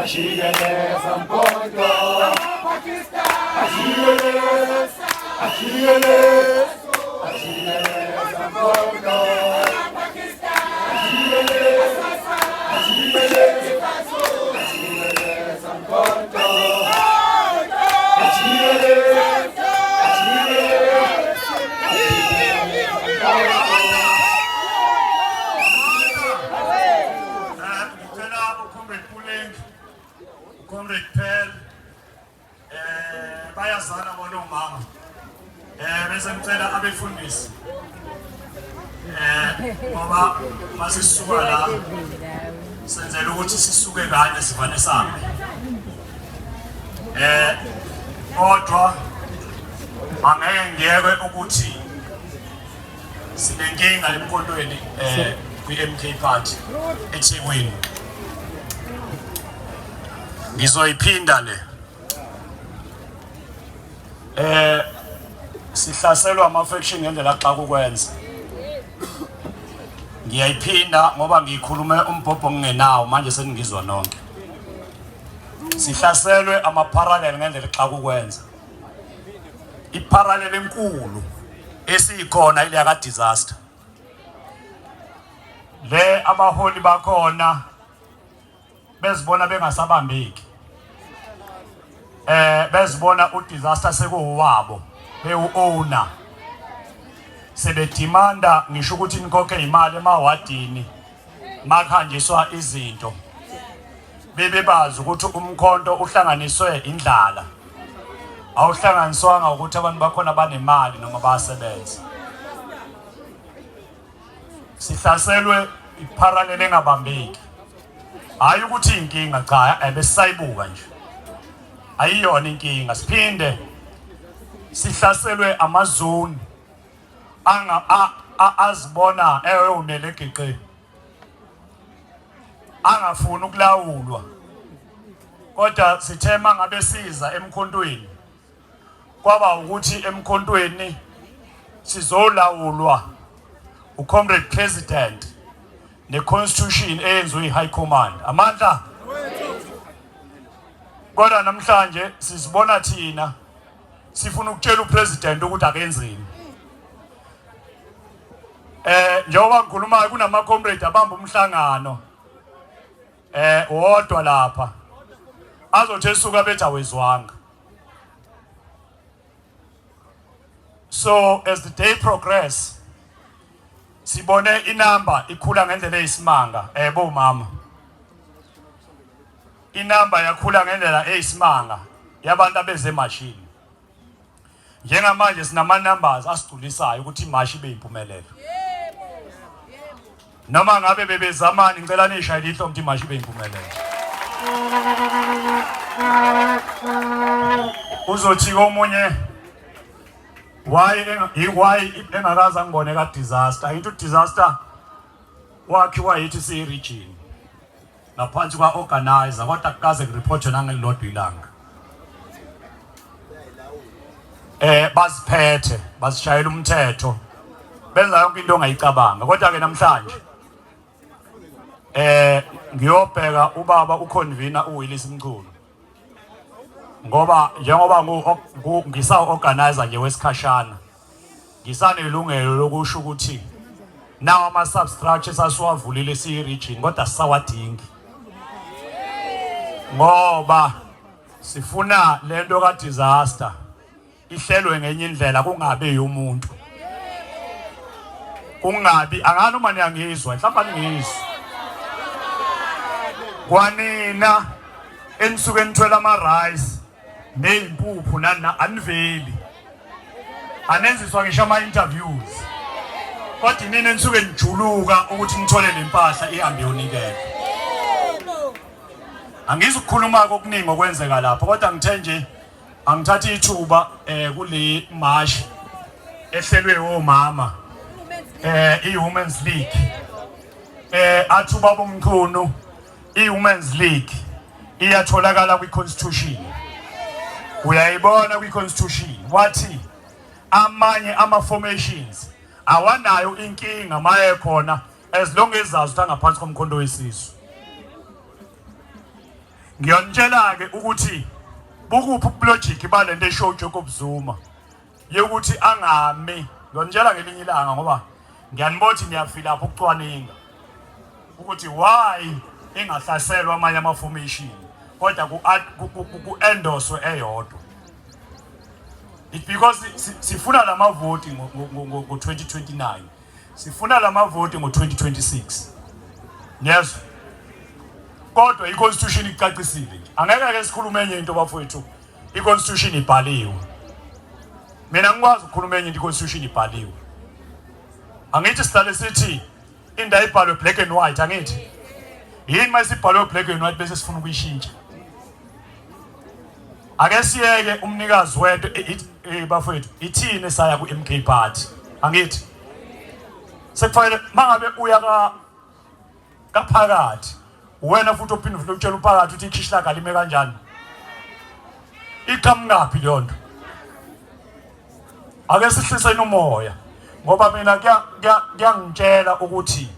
Ashigeleza mkondo Ashigeleza mkondo Comrade Pearl, bayazana bona umama. Bese ngicela abefundisi. Ngoba masisuka la senzela ukuthi sisuke kanye sivane sami. Kodwa angeke ngiyeke ukuthi sinenkinga emkondweni kwi-MK Party eThekwini. Ngizoyiphinda le sihlaselwa ama-faction ngendlela xa kukwenza. Ngiyayiphinda ngoba ngiyikhulume umbhobho ngingenawo manje seningizwa nonke. Sihlaselwe ama-parallel ngendlela xa kukwenza. I-parallel enkulu esikhona ile yaka disaster. Le abaholi bakhona bezibona bengasabambeki. Bezibona udisaster sekuwabo bewu-owner. Sebedimanda ngisho ukuthi nikhokhe imali emawadini makhanjiswa izinto. Bebebazi ukuthi umkhonto uhlanganiswe indlala. Awuhlanganiswanga ukuthi abantu bakhona banemali noma bayasebenza. Sihlaselwe i-parallel engabambeki. Hayi ukuthi inkinga cha besisayibuka nje. Ayiyona inkinga siphinde sihlaselwe amazone azibona umele egeqe. Angafuni ukulawulwa. Kodwa sithema ngabe siza emkhontweni. Kwaba ukuthi emkhontweni sizolawulwa uComrade President ne-Constitution eyenziwe i-High Command. Amandla. Kodwa namhlanje sisibona thina sifuna ukutshela uPresident ukuthi akenzeni. Njengoba ngikhulumayo kunama-comrade abamba umhlangano wodwa lapha azothi esuka bethi awezwanga. So as the day progress sibone inamba ikhula ngendlela eyisimanga bomama. Inamba yakhula ngendlela eyisimanga yabantu abeze machine. Njengamanje sinama numbers asigculisayo ukuthi imashi ibe impumelelo. Noma ngabe bebezamani ngicela nishayile ihlo ukuthi imashi ibe impumelelo. Uzothi komunye why engakaza ngibone ka disaster. Into disaster wakhiwa yithi si region. Ngaphansi kwa organizer kodwa kukaze kureport yona ngelilodwa ilanga. Basiphethe basishayela umthetho benza yonke into ongayicabanga. Kodwa ke namhlanje ngiyobheka ubaba uconvener uWillis Mchunu ngoba njengoba ngisa organizer nje wesikhashana ngisanelungelo lokusho ukuthi nawo ama substructures asiwavulile si region kodwa sisawadingi ngoba sifuna lento ka disaster ihlelwe ngenye indlela kungabe umuntu kungabi angani uma niyangizwa mhlawumbe ningizwa kwanina enisuke nithwela ama rice nezimpuphu nana aniveli anenziswa ngisho ama interviews kodwa nina enisuke nijuluka ukuthi nithole lempahla ihambe yonikela. Angizukukhuluma okuningi okwenzeka lapha kodwa ngithe nje angithatha ithuba kule march ehlelwe omama i-Women's League athuba bomkhulu i-Women's League iyatholakala kwi-Constitution. Uyayibona kwi-Constitution wathi amanye ama-formations awanayo inkinga maye khona as long as zazi ukuthi angaphansi komkhondo wesizwe. ngiyonitshela ke ukuthi bukuphi logic balento eshow Jacob Zuma yokuthi angami ngiyonitshela ngelinye ilanga ngoba ngiyanibothi niyafila lapho ukucwaninga ukuthi why engahlaselwa amanye ama formation kodwa ku endorse eyodwa. It's because sifuna lama vote ngo 2029 sifuna lama vote ngo 2026 yes kodwa I constitution icacisile angeke ke sikhulume enye into bafowethu I constitution ibhaliwe mina ngikwazi ukukhuluma enye into I constitution ibhaliwe angithi sihlale sithi indawo ibhalwe black and white angithi yini masibhalwe black and white bese sifuna ukuyishintsha ake siyeke umnikazi wethu bafowethu ithini saya ku MK party angithi sekufanele mangabe uya kaphakathi wena futhi uphinde ufike utshela uphakathi uthi ikhishla kalime kanjani iqhamukapi leyo nto ake sihlise inomoya ngoba mina kuyangitshela ukuthi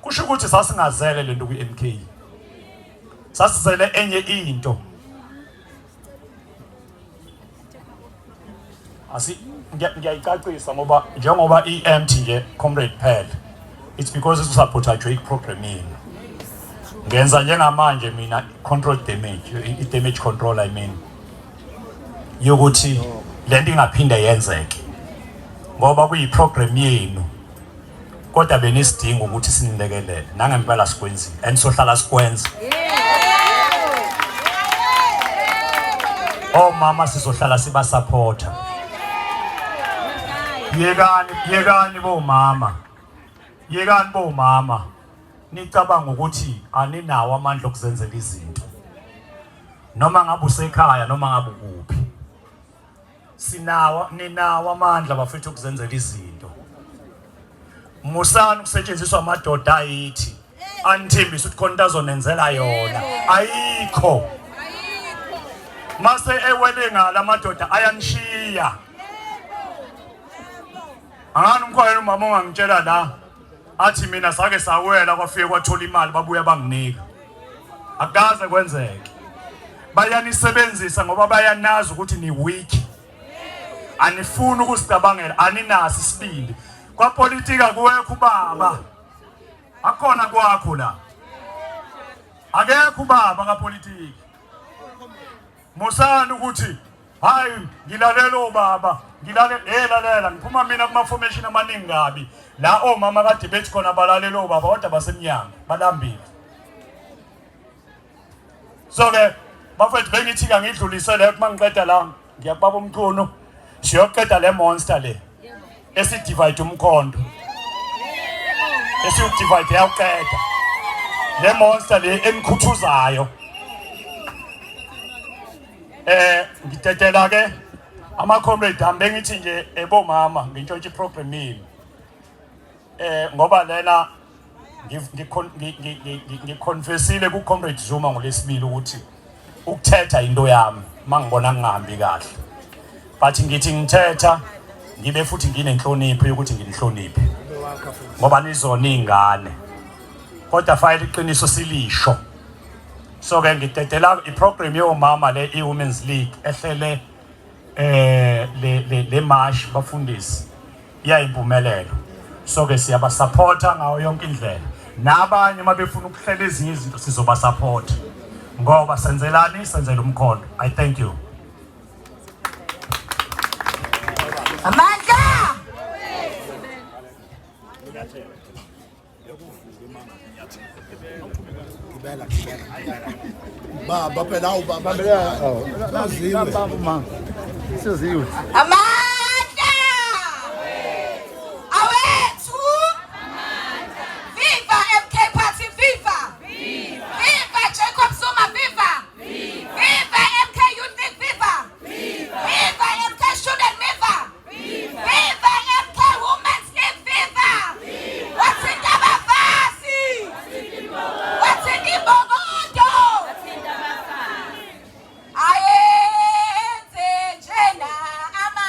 kusho ukuthi sasingazele lento ku MK sasizele enye into asi ngiyayicacisa ngoba njengoba EMT nje comrade Phele it's because it's supporta Drake programming ngenza njengamanje mina control damage damage control I mean yokuthi lento ingaphinda yenzeke ngoba kuyi program yenu kodwa benisidinga ukuthi sinilekelele nangempela sikwenzi and sohlala sikwenza oh mama sizohlala siba supporter yekani bo mama nicabanga ukuthi aninawo amandla okuzenzela izinto noma ngabe usekhaya noma ngabe kuphi ninawo amandla bafethu okuzenzela izinto musana ukusetshenziswa amadoda ayithi anithembisa ukuthi khona into azonenzela yona ayikho mase ewele ngala amadoda ayanishiya angani umkhwelo umama ongangitshela la athi mina sake sawela kwafike kwathola imali babuya banginika akaze kwenzeke bayanisebenzisa ngoba bayanazi ukuthi ni weak anifuni ukusicabangela aninasi isibili kwa politika kuwekho ubaba akhona kwakho la akekho ubaba ka politiki musana ukuthi hayi ngilalela obaba lalela ngiphuma mina kuma formation amaningi ngabi la omama kade bethi khona balalela obaba kodwa basemnyango balambile so ke bafethu bengithi ngidlulise le mangiqeda la ngiyababa umqono siyoqeda le monster le esidivide umkhondo esiyudivide yaqeda le monster le enikhuthuzayo ngidedela ke ama comrade ambe ngithi nje ebo mama ngintshontshe program yini ngoba lena ngiconfessile ku comrade Zuma ngolesibili ukuthi ukuthetha into yami mangibona ngihambi kahle but ngithi ngithetha ngibe futhi nginenhlonipho yokuthi nginihloniphe ngoba nizona izingane kodwa file iqiniso silisho so ke ngidedela iprogram yomama le iWomen's League ehlele le march bafundisi iyayimpumelelo so ke siyaba supporta ngayo yonke indlela nabanye mabefuna ukuhlela ezinye izinto sizoba support ngoba senzelani senzela umkhondo I thank you Amanda Baba phela ubaba laziwe baba mama siziwe Amanda awethu Amanda viva MK party viva viva Jacob Zuma viva viva MK youth league viva viva MK student viva viva MK women's league viva what's in the bafasi what's in the bogodo ayenze njena ama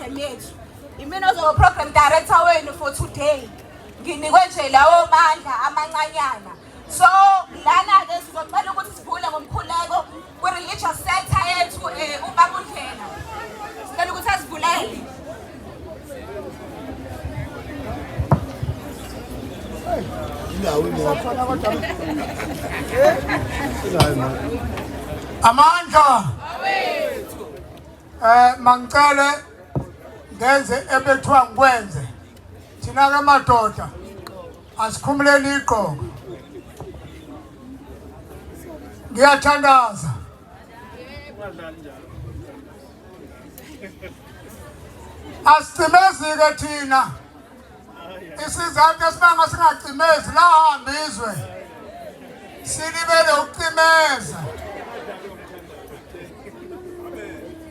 program yethu. Imina ozoba program director wenu for today. Nginikwe nje lawo mandla amancanyana. So lana ke sizocela ukuthi sivule ngomkhuleko ku religious center yethu uBaba uNdlela. Sicela ukuthi asivulele. Amandla mangicele ngenze ebethiwa ngikwenze thina ke madoda asikhumuleni iqoko ngiyathandaza asicimezike thina isizathu esibanga singacimezi lahamba izwe silibele ukucimeza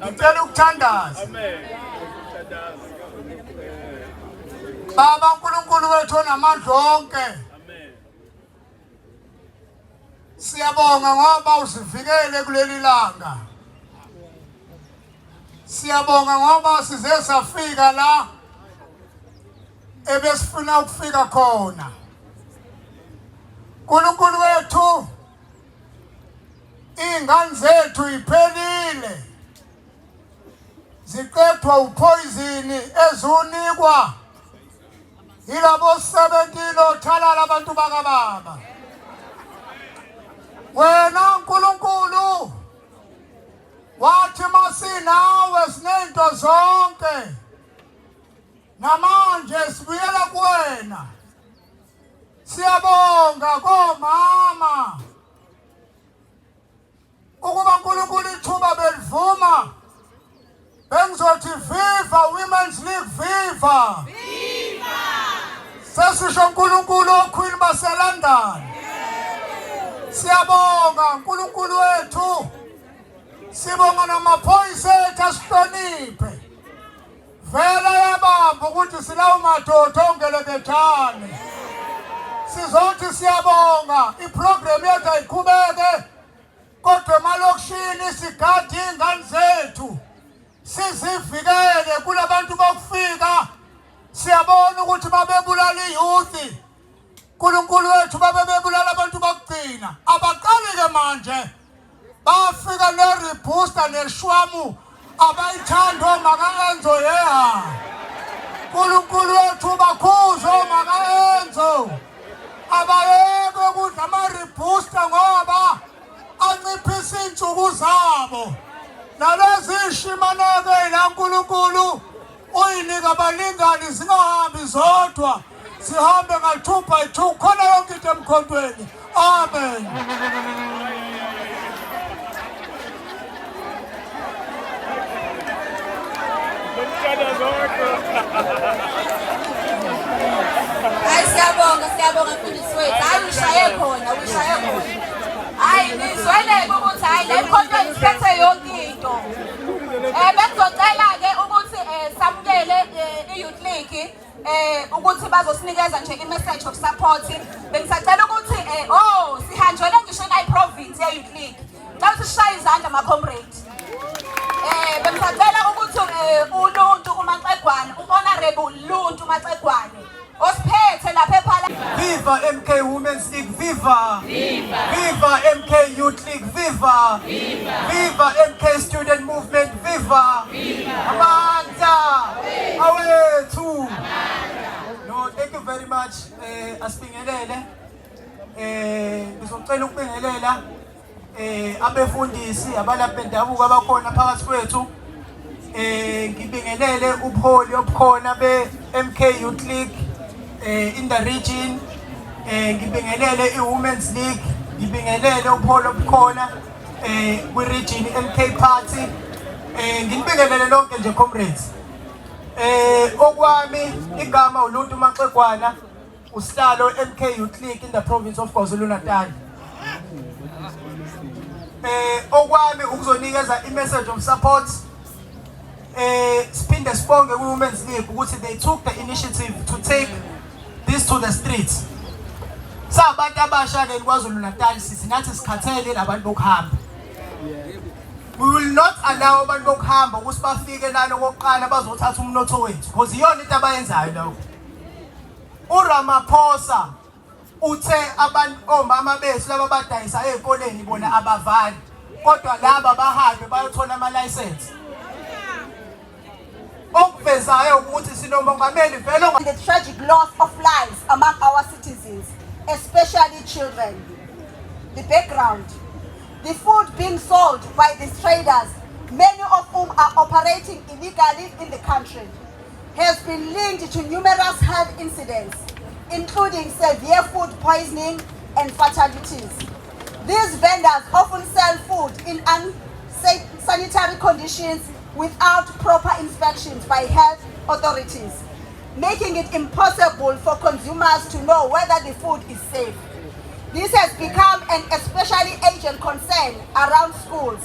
ngicela ukuthandaza Baba uNkulunkulu wethu onamandla onke siyabonga ngoba usivikele kuleli langa siyabonga ngoba size safika la ebesifuna ukufika khona uNkulunkulu wethu ingane zethu iphelile ziqethwa upoison ezunikwa yilabo 17 othalala abantu bakababa wena uNkulunkulu wathi masinawe sinento zonke namanje sibuyela kuwena siyabonga komama ukuba uNkulunkulu ithuba belivuma bengizothi viva Women's League viva viva sesisho uNkulunkulu okhwini baseLondon siyabonga uNkulunkulu wethu sibonga namaphoyisa ethu asihloniphe vele yabamba ukuthi silawo madoda ongelekethane sizothi siyabonga iprogram yethu ayiqhubeke kodwa emalokishini sigade ingane zethu sizivikele kulabantu bokufika siyabona ukuthi babebulala iyouth uNkulunkulu wethu babebulala abantu bokugcina abaqali ke manje bafika nerebooster neshwamu abayithanda makaenzo yeha uNkulunkulu wethu bakhuzo makaenzo abayeke ukuthi amarebooster ngoba anciphisa insuku zabo nalezi shimaneke la uNkulunkulu uyinika abalingani zingahambi zodwa sihambe nga2 by 2 khona yonke into emkhontweni amen Hayi siyabonga mfundisi wethu hayi ushaye khona hayi nizwele ukuthi hayi le khonto isiphethe yonke into bengizocela ke ukuthi samukele iYouth League ukuthi bazosinikeza nje imessage of support bengisacela ukuthi sihanjele ngisho nayiprovince yeYouth League xa sishaye izandla ama comrades bengisacela ukuthi uluntu uMaxegwane uhonorable Luntu Maxegwane osiphethe lapha ephala Viva MK Women's League viva viva viva MK Youth League viva viva viva MK Student Movement viva viva amandla awethu no thank you very much asibingelele ngizocela ukubingelela abefundisi abalapha bendabuko abakhona phakathi kwethu ngibingelele ubuholi obukhona be-MK Youth League in the region ngibingelele iWomen's League ngibingelele ubuholi obukhona kwi-region MK Party ngibingelele lonke nje comrades okwami igama uLuntu Maxegwana usihlalo MK Youth League in the province of KwaZulu-Natal okwami ukuzonikeza imessage of support siphinde sibonge kwi-Women's League ukuthi they took the initiative to take this to the streets sabantu abasha ke KwaZulu-Natal sithi nathi sikhathele labantu bokuhamba We will not allow abantu bokuhamba ukuthi bafike lana kokuqala bazothatha umnotho wethu because iyona into abayenzayo lokho. uRamaphosa uthe abantu omama bethu laba badayisa ezikoleni bona abavali kodwa laba bahambe bayothola ama license. Okuvezayo ukuthi sinomongameli vele The tragic loss of lives among our citizens, especially children. The background. The food being sold by these traders, many of whom are operating illegally in the country, has been linked to numerous health incidents, including severe food poisoning and fatalities. These vendors often sell food in unsanitary conditions without proper inspections by health authorities, making it impossible for consumers to know whether the food is safe. This has become an especially urgent concern around schools,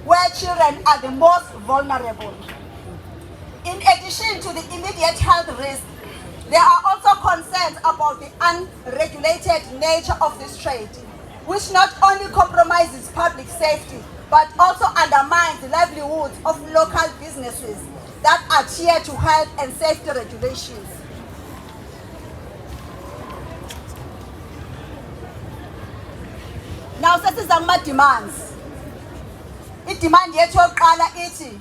where children are the most vulnerable. In addition to the immediate health risk, there are also concerns about the unregulated nature of this trade, which not only compromises public safety, but also undermines the livelihoods of local businesses that adhere to health and safety regulations. Now, sesiza kuma demands. I-demand yethu yokuqala ithi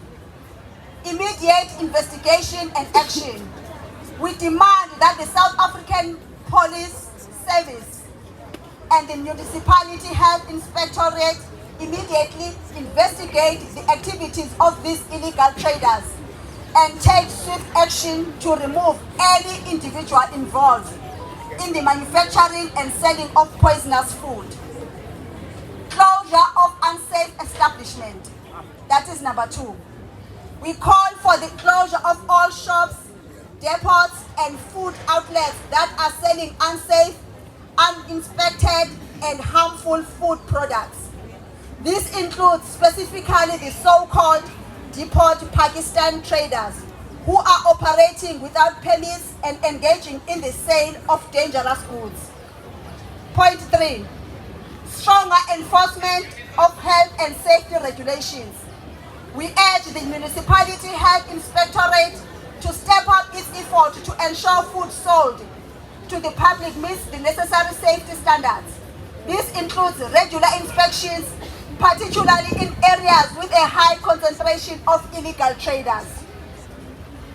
immediate investigation and action. We demand that the South African Police Service and the Municipality Health Inspectorate immediately investigate the activities of these illegal traders and take swift action to remove any individual involved in the manufacturing and selling of poisonous food. Closure of unsafe establishment. That is number 2. We call for the closure of all shops, depots, and food outlets that are selling unsafe, uninspected, and harmful food products. This includes specifically the so-called deport Pakistan traders who are operating without permits and engaging in the sale of dangerous goods. Point 3. Stronger enforcement of health and safety regulations. We urge the Municipality Health Inspectorate to step up its effort to ensure food sold to the public meets the necessary safety standards. This includes regular inspections, particularly in areas with a high concentration of illegal traders.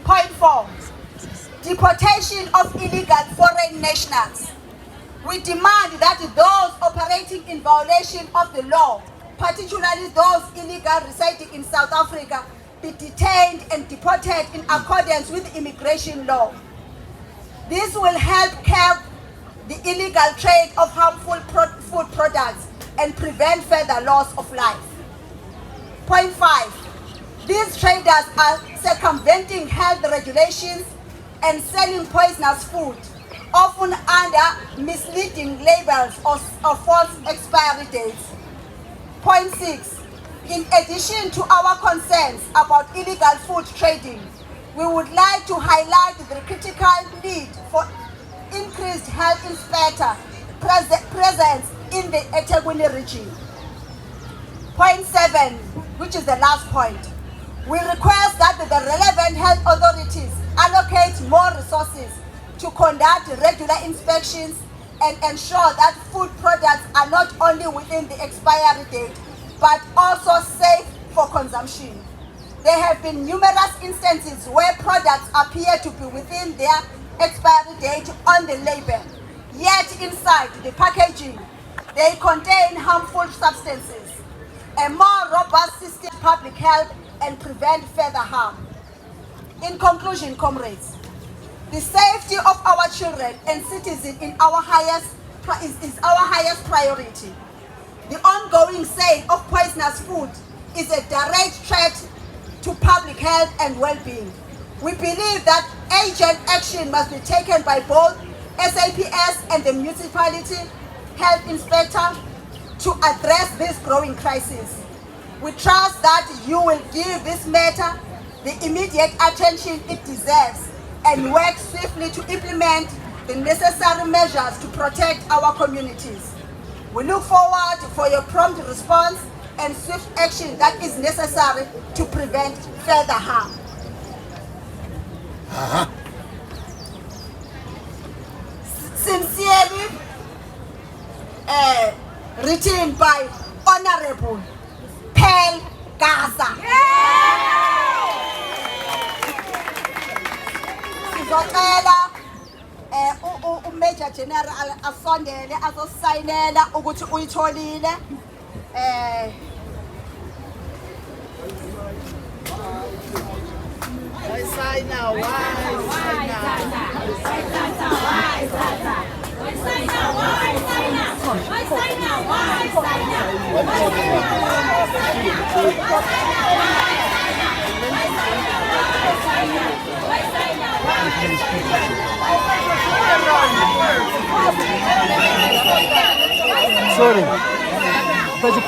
Point 4. Deportation of illegal foreign nationals. We demand that those operating in violation of the law, particularly those illegal residing in South Africa, be detained and deported in accordance with immigration law. This will help curb the illegal trade of harmful food products and prevent further loss of life. Point 5. These traders are circumventing health regulations and selling poisonous food, often under misleading labels or false expiry dates. Point 6. In addition to our concerns about illegal food trading, we would like to highlight the critical need for increased health inspector presence in the eThekwini region. Point 7, which is the last point. We request that the relevant health authorities allocate more resources to conduct regular inspections and ensure that food products are not only within the expiry date, but also safe for consumption. There have been numerous instances where products appear to be within their expiry date on the label, yet inside the packaging, they contain harmful substances. A more robust system of public health and prevent further harm. In conclusion, comrades, the safety of our children and citizens is our highest priority. The ongoing sale of poisonous food is a direct threat to public health and well-being. We believe that urgent action must be taken by both SAPS and the municipality health inspector to address this growing crisis. We trust that you will give this matter the immediate attention it deserves and work swiftly to implement the necessary measures to protect our communities. We look forward for your prompt response and swift action that is necessary to prevent further harm. Sincerely, written by Honorable Pearl Gaza. Sizocela uMajor General asondele azosayinela ukuthi uyitholile. Sorry. But you